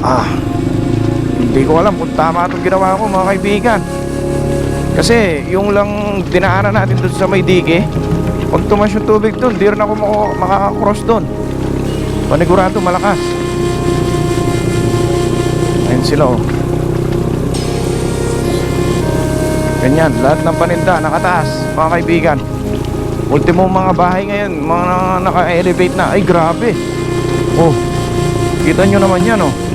Hindi ko alam kung tama itong ginawa ko, mga kaibigan. Kasi yung lang dinaanan natin doon sa may dike, pag tumas yung tubig doon, di rin ako makakakross doon. Panigurado malakas. Ayun sila, oh. Ganyan, lahat ng paninda nakataas, mga kaibigan. Ultimo mga bahay ngayon, mga naka-elevate na. Ay grabe. Oh, kita nyo naman yan, oh.